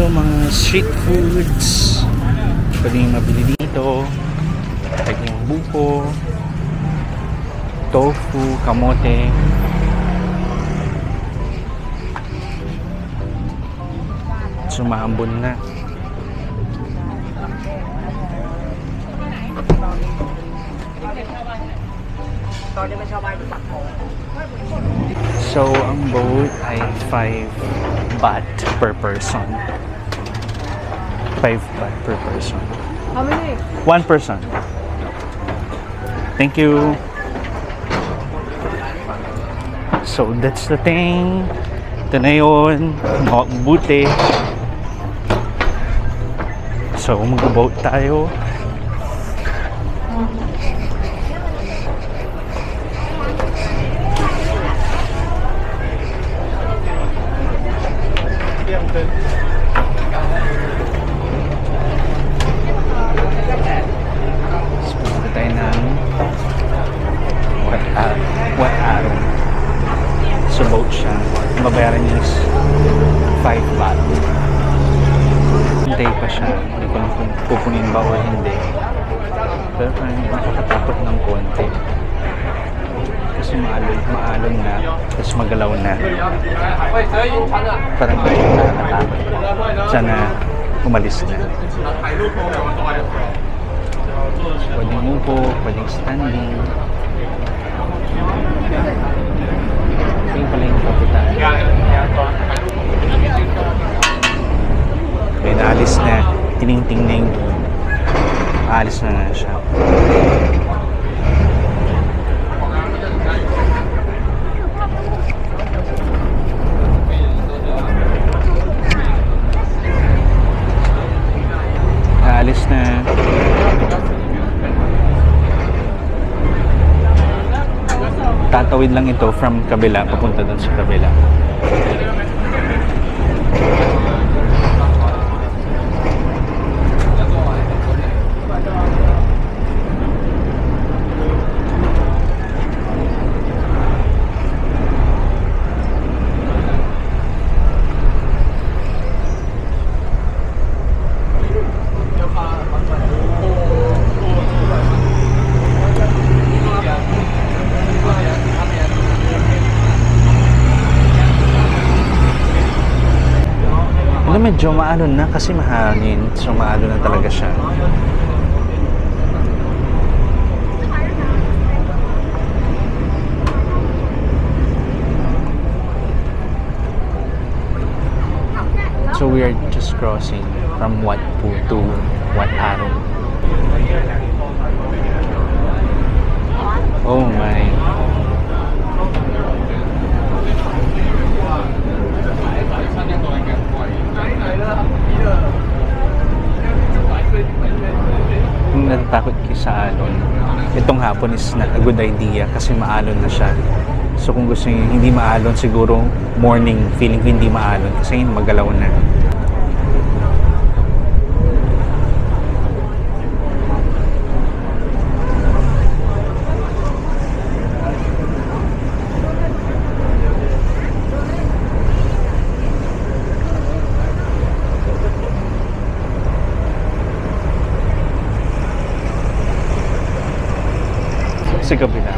Ito mga street foods. Pwedeng mabili dito. Pwedeng buko, tofu, kamote. Sumaambon na. So, ang boat ay 5 baht per person. 5 baht per person. How many? 1 person. Thank you. So, that's the thing. Ito na yun. Buti. So, mag-boat tayo. Wat Arong. So boat siya. Mabayaran niya is 5 baht. Hintay pa siya. Hindi ko na kung pupunin ba o hindi. Pero parang nakakatakot ng konti. Kasi maalon na. Tapos magalaw na. Parang nakakatakot. Sana umalis na. Pwedeng upo, pwedeng standing. Yung pala yung kapitan. Okay, naalis na. Tining-tingning. Aalis na nga siya. Naalis na. Tatawid lang ito from kabila papunta doon sa kabila. Medyo maalon na kasi mahangin. So maalon na talaga siya. So we are just crossing from Wat Phu to Wat Arong. Oh my. Kung natatakot kayo sa alon, itong hapon is not a good idea kasi maalon na siya. So kung gusto niyo hindi maalon, siguro morning feeling ko hindi maalon kasi magalaw na. Sa kabila.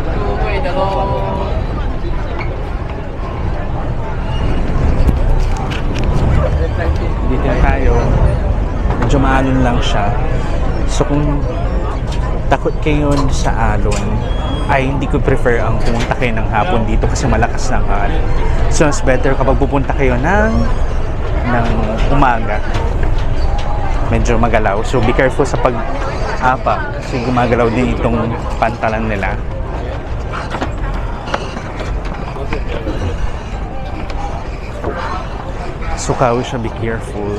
Dito tayo. Medyo maalon lang siya. So kung takot kayo sa alon, ay hindi ko prefer ang pumunta kayo ng hapon dito kasi malakas ng alon. So it's better kapag pupunta kayo ng umaga. Medyo magalaw. So be careful sa pag-apa kasi gumagalaw din itong pantalan nila. Sukaw siya, be careful.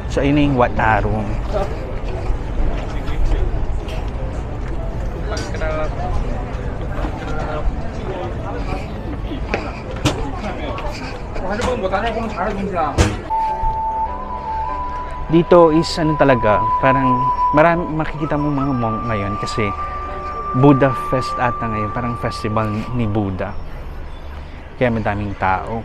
So ayun na yung Wat Arong. Dito is ano talaga, parang marami makikita mo mga monk ngayon kasi Buddha Fest ata ngayon, parang festival ni Buddha. Kaya madaming tao.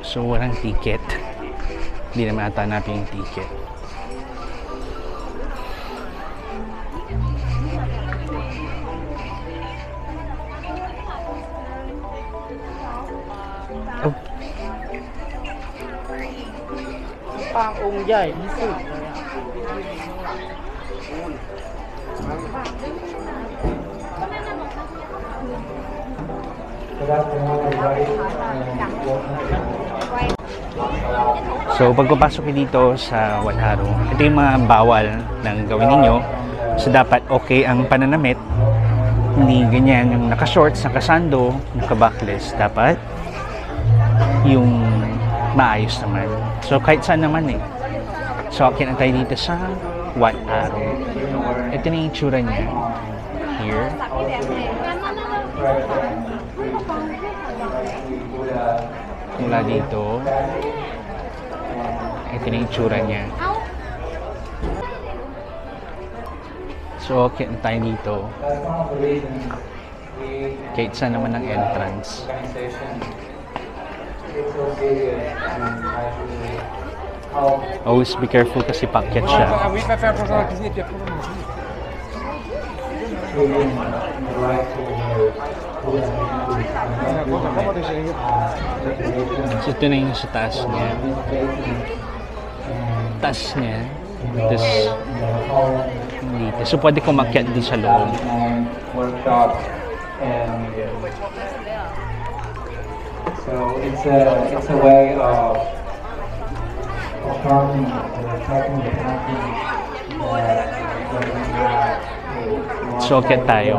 So, walang ticket. Hindi naman ata hanapin yung ticket. Oh. 放翁ใหญ่ที่สุดเลยอ่ะ So, pagpapasok niyo dito sa Walharo, ito yung mga bawal ng gawin ninyo. So, dapat okay ang pananamit. Hindi ganyan yung naka-shorts, naka-sando, naka-backless. Dapat yung maayos naman. So, kahit saan naman eh. So, akin na tayo dito sa Walharo. Ito na yung itsura niya. Here. Mula dito. Ito na yung itsura niya. So, okay na tayo dito. Kahit saan naman ang entrance. Always be careful kasi paakyat siya. So, ito na yung sa taas niya. Taas niya. Tapos, dito. So, pwede ko makyat dun sa loob. So, it's a way of tracking the parking. So, akyat tayo.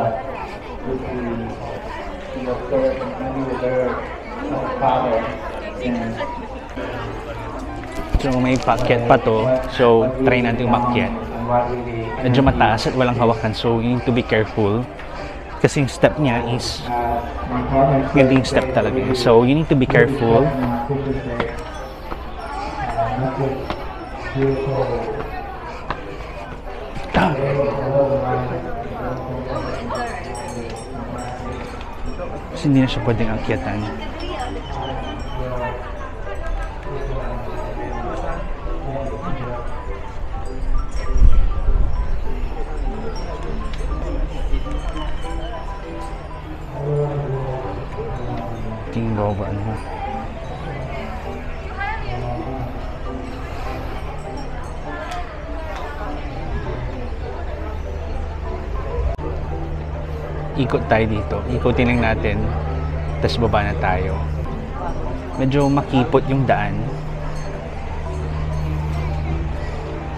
So, may paakyat pa to. So, try natin umakyat. Medyo mataas at walang hawakan. So, you need to be careful. Kasi yung step niya is ganda yung step talaga. So, you need to be careful. Kasi hindi na siya pwedeng akyatan. Tingin ba ano? Ikot tayo dito. Ikotin lang natin. Tapos baba na tayo. Medyo makipot yung daan.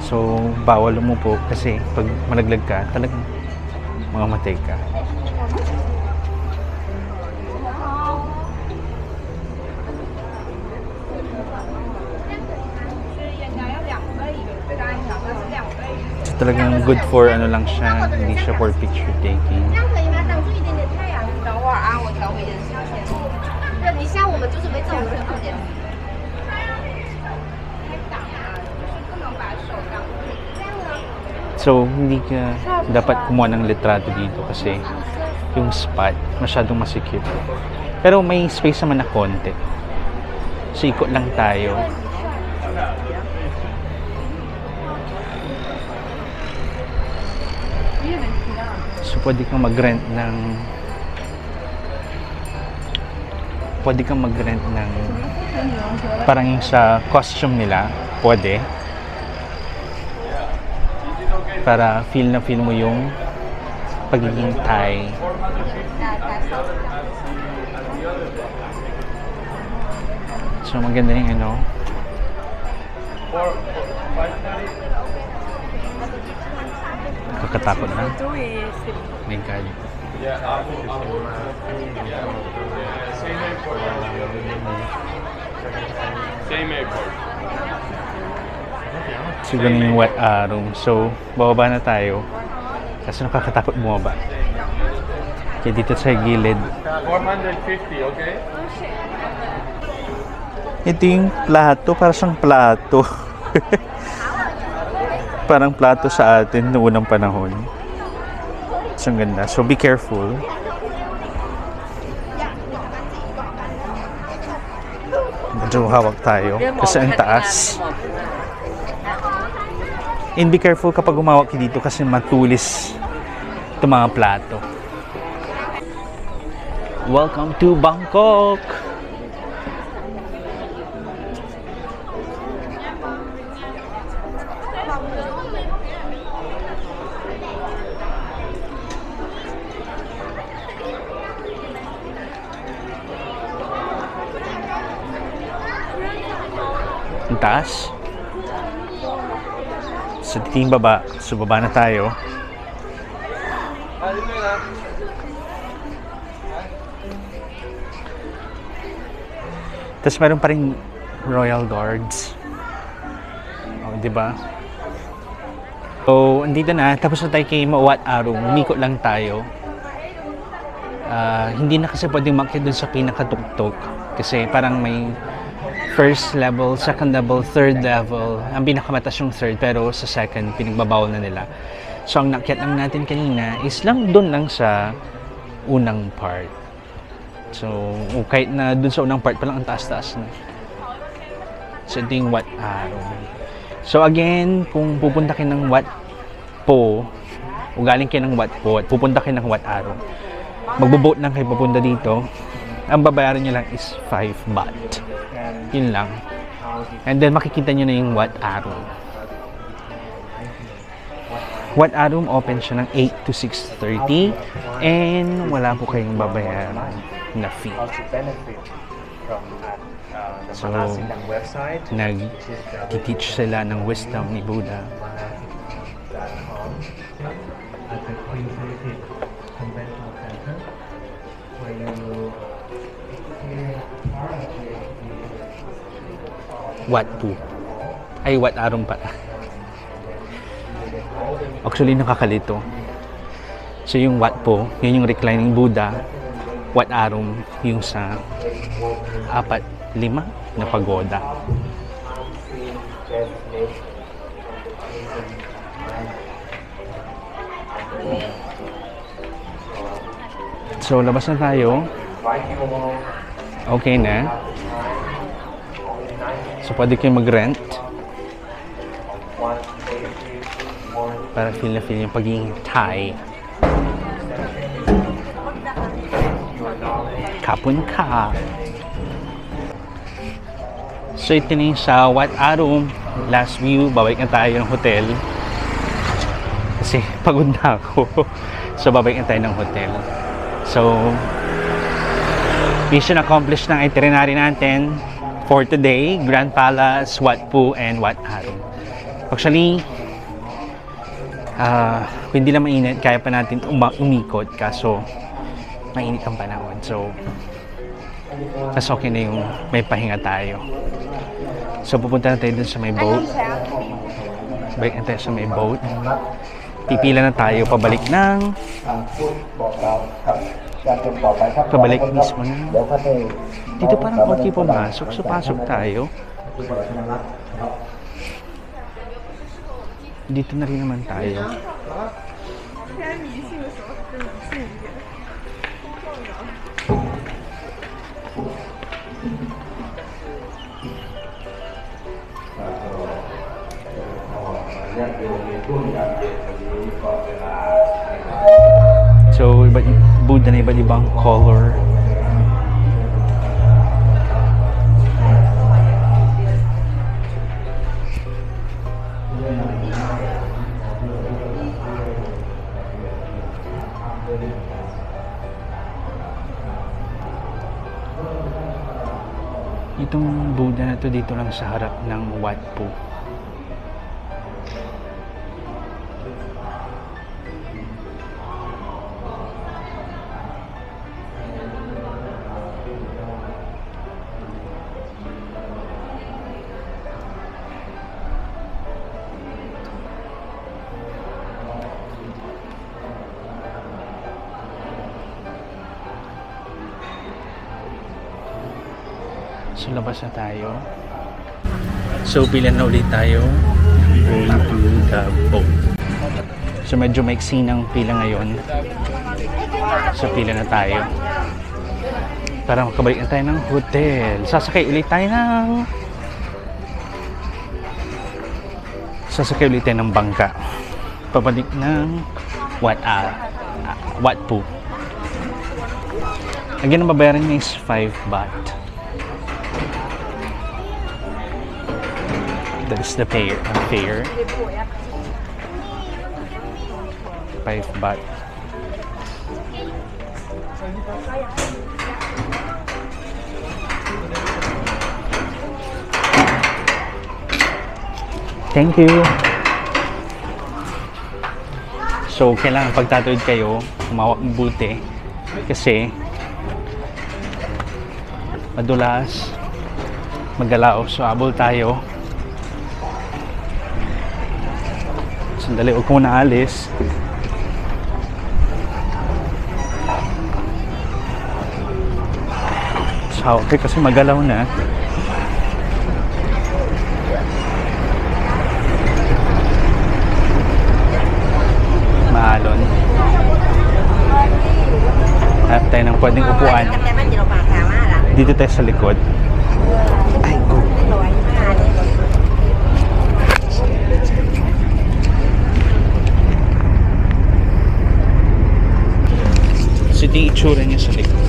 So, bawal umupo kasi pag malaglag ka, talagang mamamatay ka. So, talagang good for ano lang siya, hindi siya for picture taking. 你像我们就准备这种是2点。太挡了，就是不能把手当。 So, hindi ka dapat kumuha ng litrato dito kasi yung spot masyadong masikip. Pero may space naman na konti. So, ikot lang tayo. So, pwede kang mag-rent ng parang yung sa costume nila, pwede. Para feel mo yung pagiging Thai. So, maganda yung ano. Nakakatakot na. My God. Siguro yung wet room. So, bababa na tayo. Kasi nakakatakot bumaba. Kaya dito sa gilid. 450, okay? Ito yung plato. Para siyang plato. parang plato sa atin noong unang panahon. So, ang ganda. So, be careful. Medyo hawak tayo kasi ang taas. And be careful kapag umawak dito kasi matulis itong mga plato. Welcome to Bangkok! Ang taas. So, titing baba. So, baba na tayo. Tapos, meron pa rin Royal Guards. O, diba? So, andito na. Tapos na tayo kay Wat Arong. Umikot lang tayo. Hindi na kasi pwedeng makyat dun sa pinakatuktok. Kasi parang may first level, second level, third level. Ang pinakamatas yung third, pero sa second, pinagbabawal na nila. So, ang nakyat lang natin kanina is lang doon lang sa unang part. So, kahit na doon sa unang part pa lang, ang taas-taas na. So, ito yung Wat Arong. So, again, kung pupunta kayo ng Wat Po, o galing kayo ng Wat Po, at pupunta kayo ng Wat Arong, magbo-boat lang kayo papunta dito. Ang babayaran nyo lang is 5 baht. Yun lang. And then makikita nyo na yung Wat Arong. Wat Arong open siya ng 8 to 6:30 and wala po kayong babayaran na fee. So, nag-teach sila ng wisdom ni Buddha. Wat Po. Ay, Wat Arong pala. Actually, nakakalito. So, yung Wat Po, yun yung reclining Buddha. Wat Arong, yung sa 4-5 na pagoda. So, labas na tayo. Okay na. So, pwede kayo mag-rent para feel na feel yung pagiging Thai. Kapun ka. So, ito na yung sa Wat Arong. Last view, babalik na tayo ng hotel. Kasi pagod na ako. So, babalik na tayo ng hotel. So, mission accomplished ng itinerary natin for today, Grand Palace, Wat Po, and Wat Arong. Actually, kung hindi lang mainit, kaya pa natin umikot, kaso mainit ang panahon. So, mas okay na yung may pahinga tayo. So, pupunta na tayo dun sa may boat. Balik na tayo sa may boat. Pipila na tayo pabalik ng pabalik mismo na. Dito parang konti pumasok, so pasok tayo. Dito na rin naman tayo. So, Buddha na iba't ibang color. Itong Buddha na to dito lang sa harap ng Wat Po. So, labas na tayo. So, pila na ulit tayo. going to the boat. So medyo maiksi ng pila ngayon. So pila na tayo. Para makabalik na tayo ng hotel. Sasakay ulit tayo ng bangka. Pabalik ng Wat Phu. Again, ang babayaran niya is 5 baht. That is the fare. 5 baht. Thank you. So, kailangan pagtatawid kayo, humawak mabuti kasi madulas, magalaw. So, abol tayo. Sandali, huwag ko muna alis. So, okay, kasi magalaw na. Maalon. Hanap tayo ng pwedeng upuan. Dito tayo sa likod. Ay, go. So, ito yung itsura niya sa likod.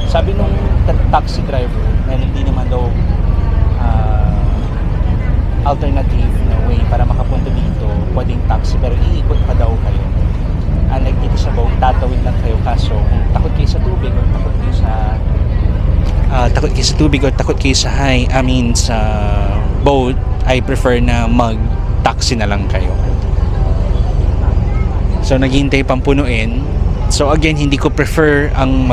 Sabi nung taxi driver na hindi naman daw alternative na way para makapunta dito, pwedeng taxi pero iikot pa daw kayo. Unlike dito sa boat, tatawid lang kayo, kaso kung takot kayo sa tubig or takot kayo sa sa boat, I prefer na mag-taxi na lang kayo. So naghihintay pang punuin. So again, hindi ko prefer ang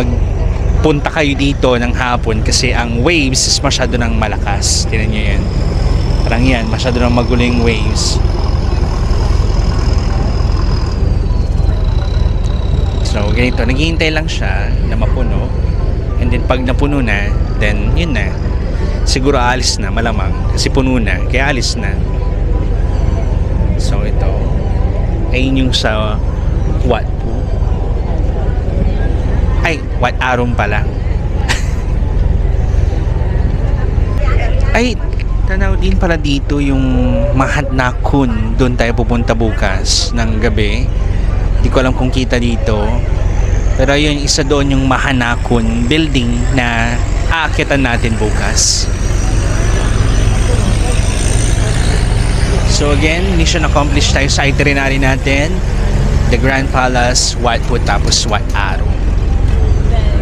punta kayo dito ng hapon kasi ang waves is masyado nang malakas. Tingnan nyo yan. Parang yan, masyado nang maguling waves. So ganito, naghihintay lang siya na mapuno. And then pag napuno na, then yun na. Siguro alis na, malamang. Kasi puno na, kaya alis na. So ito, ayun yung sa Wat Phu. Ay, Wat Arong pala. Ay, tanaw din pala dito yung Mahat Na Khun. Doon tayo pupunta bukas ng gabi. Hindi ko alam kung kita dito. Pero yun, isa doon yung Mahat Na Khun building na aakyatan natin bukas. So again, mission accomplished tayo sa itinerary natin. The Grand Palace, Wat Phu, tapos Wat Arong.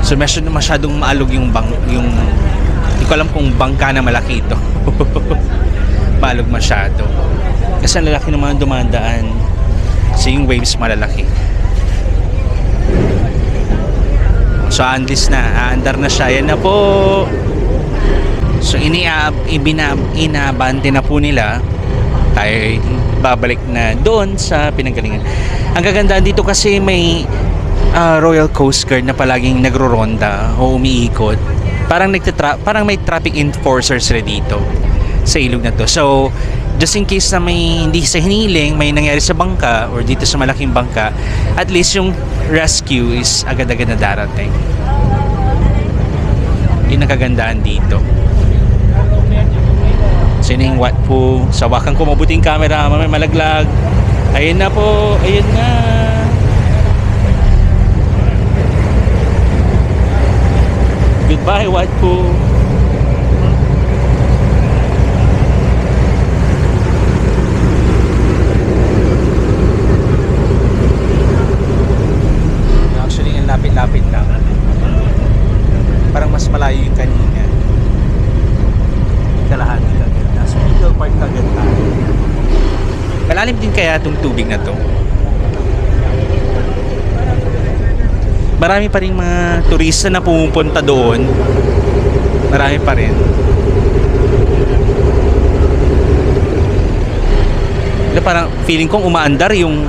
So masyadong maalog yung hindi ko alam kung bangka na malaki ito. Maalog masyado. Kasi ang lalaki ng mga dumadaan. So yung waves malalaki. So andis na, aandar na siya. Yan na po. So inabante na po nila. Tayo babalik na doon sa pinanggalingan. Ang kagandahan dito kasi may Royal Coast Guard na palaging nagro-ronda o umiikot. Parang may traffic enforcer sila dito sa ilog na to. So, just in case na may hindi sa hiniling, may nangyari sa bangka or dito sa malaking bangka, at least yung rescue is agad-agad na darating. Yun ang kagandahan dito. So, yun yung Wat Phu. Sawakan ko mabuting camera, mamay malaglag. Ayun na po, ayun na. Goodbye, Wat Phu. Actually, ang lapit-lapit lang. Parang mas malayo yung kanina. Kalahati lang. Nasa middle part kagad tayo. Malalim din kaya itong tubig na to. marami pa rin mga turista na pumupunta doon. Marami pa rin. Parang feeling ko umaandar yung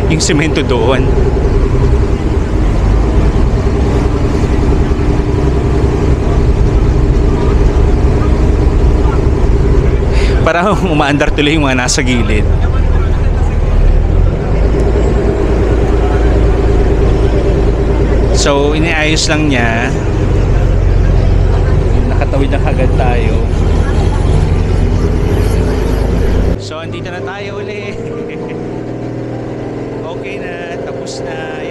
yung semento doon. Parang umaandar tuloy yung mga nasa gilid. So iniayos lang niya. Nakatawid na kagad tayo. So andito na tayo uli. Okay na, tapos na